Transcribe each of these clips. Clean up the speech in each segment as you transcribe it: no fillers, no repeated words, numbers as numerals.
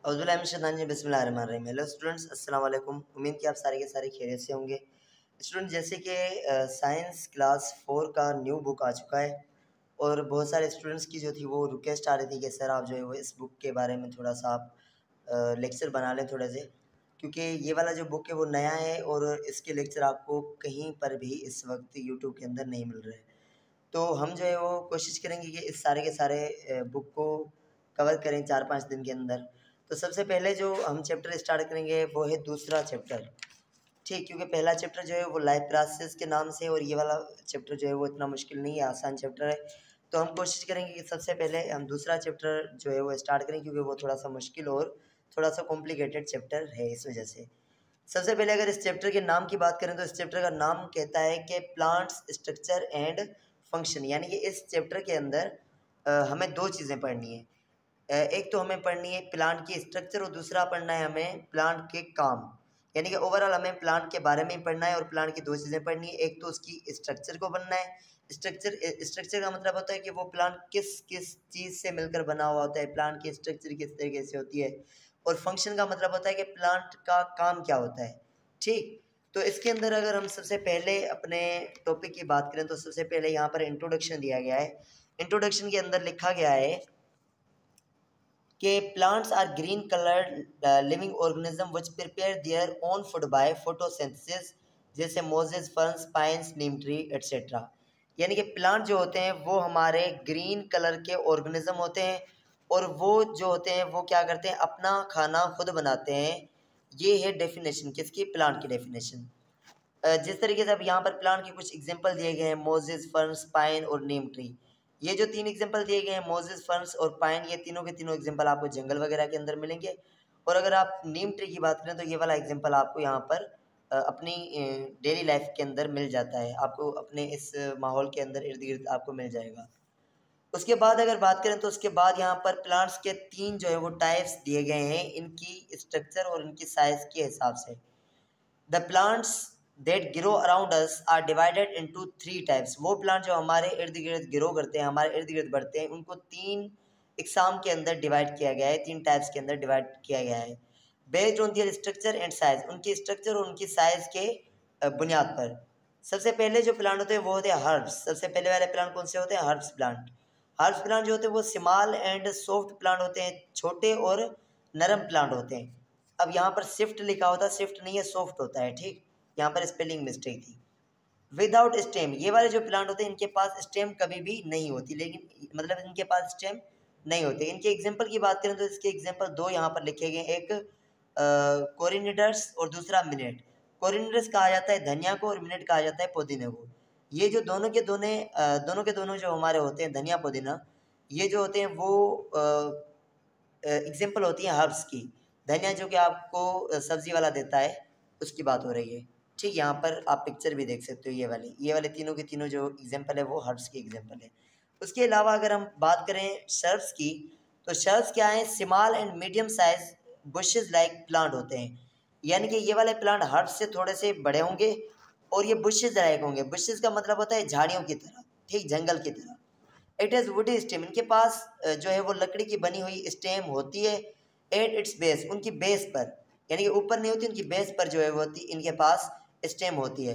बिस्मिल्लाहिर्रहमानिर्रहीम। Hello students, अस्सलाम वालेकुम। उम्मीद कि आप सारे के सारे खैरियत से होंगे। स्टूडेंट, जैसे कि साइंस क्लास 4 का न्यू बुक आ चुका है और बहुत सारे स्टूडेंट्स की जो थी वो रिक्वेस्ट आ रही थी कि सर आप जो है वो इस बुक के बारे में थोड़ा सा आप लेक्चर बना लें थोड़े से, क्योंकि ये वाला जो बुक है वो नया है और इसके लेक्चर आपको कहीं पर भी इस वक्त यूट्यूब के अंदर नहीं मिल रहे। तो हम जो है वो कोशिश करेंगे कि इस सारे के सारे बुक को कवर करें 4-5 दिन के अंदर। तो सबसे पहले जो हम चैप्टर स्टार्ट करेंगे वो है दूसरा चैप्टर, ठीक, क्योंकि पहला चैप्टर जो है वो लाइफ प्रोसेस के नाम से, और ये वाला चैप्टर जो है वो इतना मुश्किल नहीं है, आसान चैप्टर है। तो हम कोशिश करेंगे कि सबसे पहले हम दूसरा चैप्टर जो है वो स्टार्ट करें, क्योंकि वो थोड़ा सा मुश्किल और थोड़ा सा कॉम्प्लिकेटेड चैप्टर है इस वजह से। सबसे पहले अगर इस चैप्टर के नाम की बात करें तो इस चैप्टर का नाम कहता है कि प्लांट्स स्ट्रक्चर एंड फंक्शन, यानी कि इस चैप्टर के अंदर हमें दो चीज़ें पढ़नी है। एक तो हमें पढ़नी है प्लांट की स्ट्रक्चर और दूसरा पढ़ना है हमें प्लांट के काम, यानी कि ओवरऑल हमें प्लांट के बारे में ही पढ़ना है और प्लांट की दो चीज़ें पढ़नी है। एक तो उसकी स्ट्रक्चर को बनना है। स्ट्रक्चर का मतलब होता है कि वो प्लांट किस किस चीज़ से मिलकर बना हुआ होता है, प्लांट की स्ट्रक्चर किस तरीके से होती है। और फंक्शन का मतलब होता है कि प्लांट का काम क्या होता है, ठीक। तो इसके अंदर अगर हम सबसे पहले अपने टॉपिक की बात करें तो सबसे पहले यहाँ पर इंट्रोडक्शन दिया गया है। इंट्रोडक्शन के अंदर लिखा गया है कि plants are green coloured living organism which prepare their own food by photosynthesis, जैसे mosses, ferns, pines, neem tree etcetera. यानी कि प्लांट जो होते हैं वो हमारे ग्रीन कलर के ऑर्गेनिज्म होते हैं और वो जो होते हैं वो क्या करते हैं, अपना खाना खुद बनाते हैं। ये है डेफिनेशन किसकी, प्लांट की डेफिनेशन। जिस तरीके से अब यहाँ पर प्लांट के कुछ एग्जांपल दिए गए हैं, मोजेस, फर्न्स, पाइन और नीम ट्री। ये जो तीन एग्जांपल दिए गए हैं, मोजेस, फर्न्स और पाइन, ये तीनों के तीनों एग्जांपल आपको जंगल वगैरह के अंदर मिलेंगे। और अगर आप नीम ट्री की बात करें तो ये वाला एग्जांपल आपको यहाँ पर अपनी डेली लाइफ के अंदर मिल जाता है, आपको अपने इस माहौल के अंदर इर्द गिर्द आपको मिल जाएगा। उसके बाद अगर बात करें तो उसके बाद यहाँ पर प्लांट्स के तीन जो है वो टाइप्स दिए गए हैं, इनकी स्ट्रक्चर और इनकी साइज के हिसाब से। The plants that grow around us are divided into three types। वो प्लांट जो हमारे इर्द गिर्द ग्रो करते हैं, हमारे इर्द गिर्द बढ़ते हैं, उनको तीन इकसाम के अंदर डिवाइड किया गया है, तीन टाइप्स के अंदर डिवाइड किया गया है, based on their structure and size, उनकी स्ट्रक्चर और उनकी साइज के बुनियाद पर। सबसे पहले जो प्लांट होते हैं वो होते हैं हर्ब्स। सबसे पहले वाले प्लांट कौन से होते हैं, हर्ब्स प्लांट। हर्ब्स प्लांट जो होते हैं वो स्मॉल एंड सॉफ्ट प्लांट होते हैं, छोटे और नरम प्लांट होते हैं। अब यहाँ पर शिफ्ट लिखा होता है, शिफ्ट नहीं है, सॉफ्ट होता है, ठीक, यहाँ पर स्पेलिंग मिस्टेक थी। विदाउट स्टेम, ये वाले जो प्लांट होते हैं इनके पास स्टेम कभी भी नहीं होती, लेकिन मतलब इनके पास स्टेम नहीं होते। इनके एग्जांपल की बात करें तो इसके एग्जांपल दो यहाँ पर लिखे गए, एक कोरिनिडर्स और दूसरा मिनेट। कोरिनिडर्स कहा जाता है धनिया को और मिनेट कहा जाता है पुदीने को। ये जो दोनों के दोनों जो हमारे होते हैं धनिया पुदीना, ये जो होते हैं वो एग्जाम्पल होती है हर्ब्स की। धनिया जो कि आपको सब्जी वाला देता है, उसकी बात हो रही है, ठीक। यहाँ पर आप पिक्चर भी देख सकते हो, ये वाले तीनों के तीनों जो एग्जाम्पल है वो हर्ब्स की एग्जाम्पल है। उसके अलावा अगर हम बात करें शर्ब्स की, तो शर्ब्स क्या है, small and medium size bushes like plant होते हैं। यानी कि ये वाले प्लांट हर्ब्स से थोड़े से बड़े होंगे और ये बुशेज लाइक होंगे। बुशेज का मतलब होता है झाड़ियों की तरह, ठीक, जंगल की तरह। इट इज़ वुडी स्टेम, इनके पास जो है वो लकड़ी की बनी हुई स्टेम होती है। एट इट्स बेस, उनकी बेस पर, यानी कि ऊपर नहीं होती, उनकी बेस पर जो है वो इनके पास स्टेम होती है।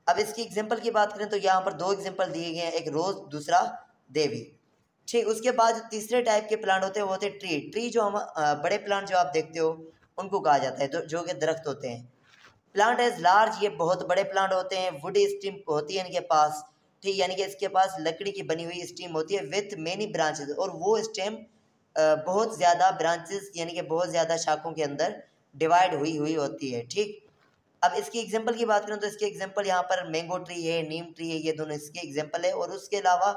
अब इसकी एग्जांपल की बात करें तो यहाँ पर दो एग्जांपल दिए गए हैं, एक रोज, दूसरा देवी, ठीक। उसके बाद जो तीसरे टाइप के प्लांट होते हैं वो होते हैं ट्री। ट्री जो हम बड़े प्लांट जो आप देखते हो उनको कहा जाता है, जो कि दरख्त होते हैं। प्लांट एज लार्ज, ये बहुत बड़े प्लांट होते हैं। वुडी स्टीम होती है इनके पास, ठीक, यानी कि इसके पास लकड़ी की बनी हुई स्टीम होती है विथ मेनी ब्रांचेस, और वो स्टेम बहुत ज़्यादा ब्रांचेस यानी कि बहुत ज़्यादा शाखों के अंदर डिवाइड हुई हुई होती है, ठीक। अब इसकी एग्जांपल की बात करें तो इसके एग्जांपल यहाँ पर मैंगो ट्री है, नीम ट्री है, ये दोनों इसके एग्जांपल है। और उसके अलावा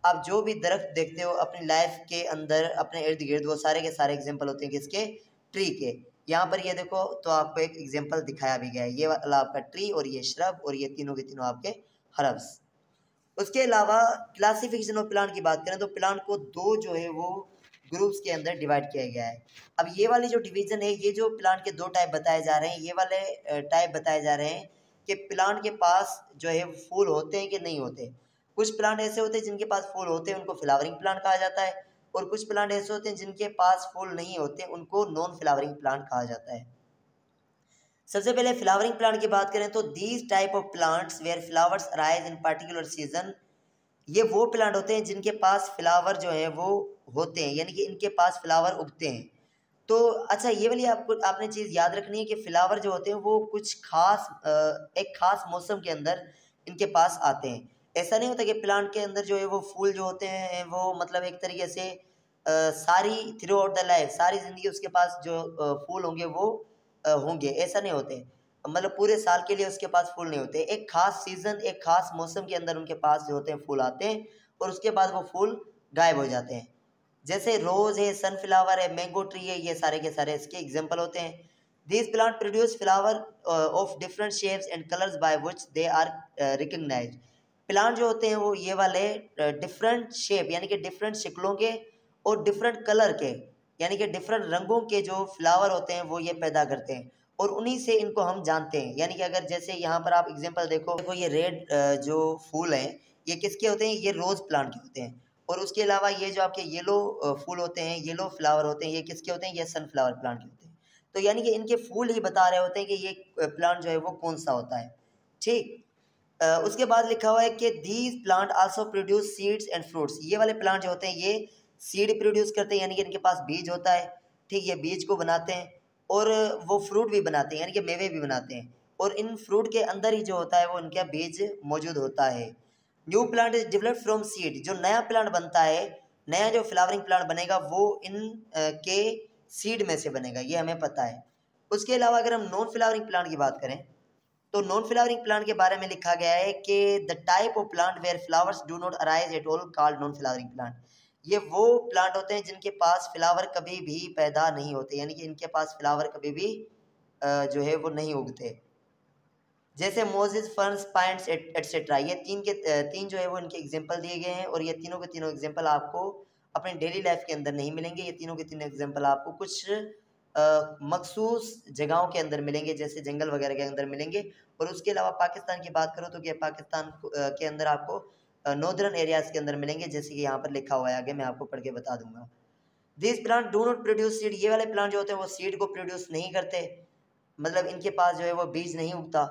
आप जो भी दरख्त देखते हो अपनी लाइफ के अंदर अपने इर्द गिर्द, वो सारे के सारे एग्जांपल होते हैं किसके, ट्री के। यहाँ पर ये देखो तो आपको एक एग्जांपल दिखाया भी गया है, ये वाला आपका ट्री और ये श्रब और ये तीनों के तीनों आपके हर्ब्स। उसके अलावा क्लासिफिकेशन ऑफ प्लांट की बात करें तो प्लांट को दो जो है वो ग्रुप्स के अंदर डिवाइड किया गया है। अब ये वाली जो डिवीजन है, ये जो प्लांट के दो टाइप बताए जा रहे हैं, ये वाले टाइप बताए जा रहे हैं कि प्लांट के पास जो है फूल होते हैं कि नहीं होते। कुछ प्लांट ऐसे होते हैं जिनके पास फूल होते हैं, उनको फ्लावरिंग प्लांट कहा जाता है। और कुछ प्लांट ऐसे होते हैं जिनके पास फूल नहीं होते, उनको नॉन फ्लावरिंग प्लांट कहा जाता है। सबसे पहले फ्लावरिंग प्लांट की बात करें तो these type of plants where flowers arise in particular season, ये वो प्लांट होते हैं जिनके पास फ्लावर जो है वो होते हैं, यानी कि इनके पास फ्लावर उगते हैं। तो अच्छा, ये वाली आपने चीज़ याद रखनी है कि फ्लावर जो होते हैं वो कुछ खास एक खास मौसम के अंदर इनके पास आते हैं। ऐसा नहीं होता कि प्लांट के अंदर जो है वो फूल जो होते हैं वो मतलब एक तरीके से सारी थ्रू आउट द लाइफ, सारी ज़िंदगी उसके पास जो फूल होंगे वो होंगे, ऐसा नहीं होते। मतलब पूरे साल के लिए उसके पास फूल नहीं होते, एक खास सीज़न, एक खास मौसम के अंदर उनके पास जो होते हैं फूल आते हैं और उसके बाद वो फूल गायब हो जाते हैं। जैसे रोज़ है, सनफ्लावर है, मैंगो ट्री है, ये सारे के सारे इसके एग्जांपल होते हैं। These plant produce flower of different shapes and colours by which they are recognized. Plant जो होते हैं वो ये वाले डिफरेंट शेप यानी कि डिफरेंट शक्लों के और डिफरेंट कलर के यानी कि डिफरेंट रंगों के जो फ्लावर होते हैं वो ये पैदा करते हैं और उन्हीं से इनको हम जानते हैं। यानी कि अगर जैसे यहाँ पर आप एग्जांपल देखो ये रेड जो फूल हैं ये किसके होते हैं, ये रोज़ प्लांट के होते हैं। और उसके अलावा ये जो आपके येलो फूल होते हैं, येलो फ्लावर होते हैं, ये किसके होते हैं, ये सनफ्लावर प्लांट के होते हैं। तो यानी कि इनके फूल ही बता रहे होते हैं कि ये प्लांट जो है वो कौन सा होता है। ठीक। उसके बाद लिखा हुआ है कि these plant also produce seeds and fruits. ये वाले प्लांट जो होते हैं ये सीड प्रोड्यूस करते हैं, यानी कि इनके पास बीज होता है। ठीक, ये बीज को बनाते हैं और वो फ्रूट भी बनाते हैं, यानी कि मेवे भी बनाते हैं। और इन फ्रूट के अंदर ही जो होता है वो इनका बीज मौजूद होता है। New plant is developed from seed. जो नया प्लांट बनता है, नया जो फ्लावरिंग प्लांट बनेगा वो इन के सीड में से बनेगा, ये हमें पता है। उसके अलावा अगर हम नॉन फ्लावरिंग प्लांट की बात करें तो नॉन फ्लावरिंग प्लांट के बारे में लिखा गया है कि the type of plant where flowers do not arise at all called non flowering plant. ये वो प्लांट होते हैं जिनके पास फ्लावर कभी भी पैदा नहीं होते, यानी कि इनके पास फ्लावर कभी भी जो है वो नहीं उगते। जैसे मोजेस, फर्न्स, पाइन्स एटसेट्रा, ये तीन जो है वो इनके एग्जांपल दिए गए हैं और ये तीनों के तीनों एग्जांपल आपको अपने डेली लाइफ के अंदर नहीं मिलेंगे। ये तीनों के तीनों एग्जांपल आपको कुछ मखसूस जगहों के अंदर मिलेंगे, जैसे जंगल वगैरह के अंदर मिलेंगे। और उसके अलावा पाकिस्तान की बात करो तो क्या पाकिस्तान के अंदर आपको नॉर्दर्न एरियाज़ के अंदर मिलेंगे, जैसे कि यहाँ पर लिखा हुआ है, आगे मैं आपको पढ़ के बता दूंगा। This plant do not produce seed. ये वाले प्लांट जो होते हैं वो सीड को प्रोड्यूस नहीं करते, मतलब इनके पास जो है वो बीज नहीं उगता।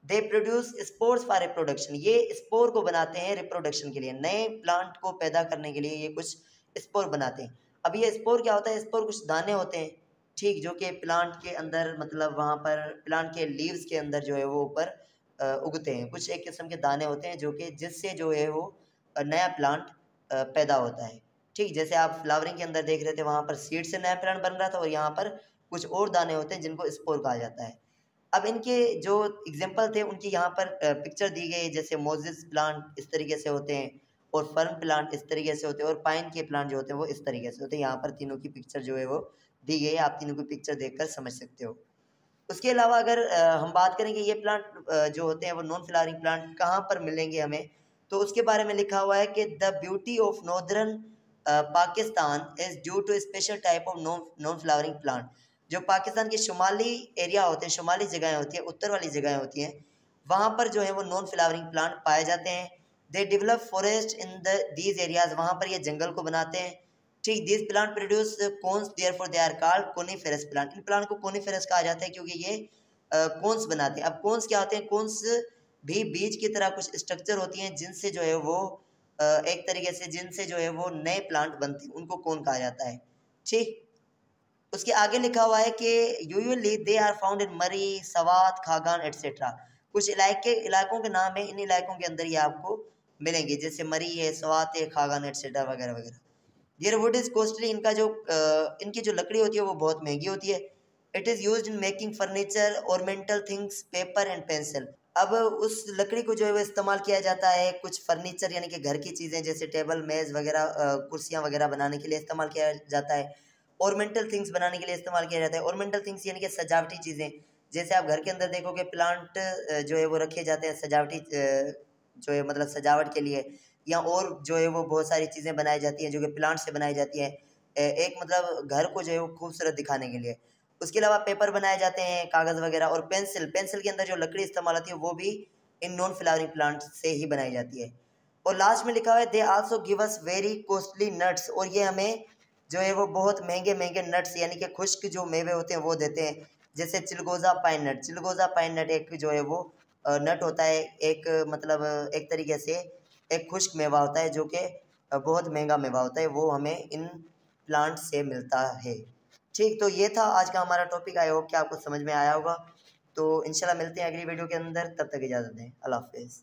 They produce spores for reproduction. ये स्पोर को बनाते हैं रिप्रोडक्शन के लिए, नए प्लांट को पैदा करने के लिए ये कुछ स्पोर बनाते हैं। अब ये स्पोर क्या होता है, स्पोर कुछ दाने होते हैं, ठीक, जो कि प्लांट के अंदर मतलब वहाँ पर प्लांट के लीव्स के अंदर जो है वो ऊपर उगते हैं। कुछ एक किस्म के दाने होते हैं जो कि जिससे जो है वो नया प्लांट पैदा होता है। ठीक, जैसे आप फ्लावरिंग के अंदर देख रहे थे वहाँ पर सीड से नया प्लांट बन रहा था और यहाँ पर कुछ और दाने होते हैं जिनको स्पोर कहा जाता है। अब इनके जो एग्जांपल थे उनकी यहाँ पर पिक्चर दी गई है, जैसे मोजेस प्लांट इस तरीके से होते हैं और फर्न प्लांट इस तरीके से होते हैं और पाइन के प्लांट जो होते हैं वो इस तरीके से होते हैं। यहाँ पर तीनों की पिक्चर जो है वो दी गई है, आप तीनों की पिक्चर देखकर समझ सकते हो। उसके अलावा अगर हम बात करें कि ये प्लांट जो होते हैं वो नॉन फ्लावरिंग प्लांट कहाँ पर मिलेंगे हमें, तो उसके बारे में लिखा हुआ है कि the beauty of northern Pakistan is due to special type of non flowering plant. जो पाकिस्तान के शुमाली एरिया होते हैं, शुमाली जगहें होती हैं, उत्तर वाली जगहें होती हैं, वहाँ पर जो है वो नॉन फ्लावरिंग प्लांट पाए जाते हैं। They develop forest in these areas. वहाँ पर ये जंगल को बनाते हैं। ठीक, this plant produce cones, therefore they are called coniferous plant. इन प्लांट को कोनिफेरस कहा जाता है क्योंकि ये कोन्स बनाते हैं। अब कोन्स क्या होते हैं, कोन्स भी बीज की तरह कुछ स्ट्रक्चर होती हैं जिनसे जो है वो एक तरीके से जिनसे जो है वो नए प्लांट बनते हैं, उनको कोन कहा जाता है। ठीक, उसके आगे लिखा हुआ है कि usually they are found in Murree, Swat, खागान etcetera. कुछ इलाकों के नाम है, इन इलाकों के अंदर ये आपको मिलेंगे, जैसे मरी है, सवात है, खागान एटसेट्रा वगैरह वगैरह। Their wood is costly. इनकी जो लकड़ी होती है वो बहुत महंगी होती है। It is used in making furniture, ornamental things, paper and pencil. अब उस लकड़ी को जो है वो इस्तेमाल किया जाता है कुछ फर्नीचर यानी कि घर की चीज़ें जैसे टेबल, मेज़ वगैरह, कुर्सियाँ वगैरह बनाने के लिए इस्तेमाल किया जाता है। ऑर्नामेंटल थिंग्स बनाने के लिए इस्तेमाल किया जाता है। ऑर्नामेंटल थिंग्स यानी कि सजावटी चीज़ें, जैसे आप घर के अंदर देखोगे प्लांट जो है वो रखे जाते हैं सजावटी जो है मतलब सजावट के लिए, या और जो है वो बहुत सारी चीज़ें बनाई जाती हैं जो कि प्लांट से बनाई जाती हैं, एक मतलब घर को जो है वो खूबसूरत दिखाने के लिए। उसके अलावा पेपर बनाए जाते हैं, कागज़ वगैरह, और पेंसिल, पेंसिल के अंदर जो लकड़ी इस्तेमाल होती है वो भी इन नॉन फ्लावरिंग प्लांट से ही बनाई जाती है। और लास्ट में लिखा हुआ है they also give us very costly nuts. और ये हमें जो है वो बहुत महंगे महंगे नट्स यानी कि खुश्क जो मेवे होते हैं वो देते हैं। जैसे चिलगोज़ा पाइन नट, चिलगोज़ा पाइन नट एक जो है वो नट होता है, एक मतलब एक तरीके से एक खुश्क मेवा होता है जो कि बहुत महंगा मेवा होता है, वो हमें इन प्लांट से मिलता है। ठीक, तो ये था आज का हमारा टॉपिक। आई होप कि आपको समझ में आया होगा। तो इंशाल्लाह मिलते हैं अगली वीडियो के अंदर, तब तक इजाज़त दें। अल्लाह हाफ़िज़।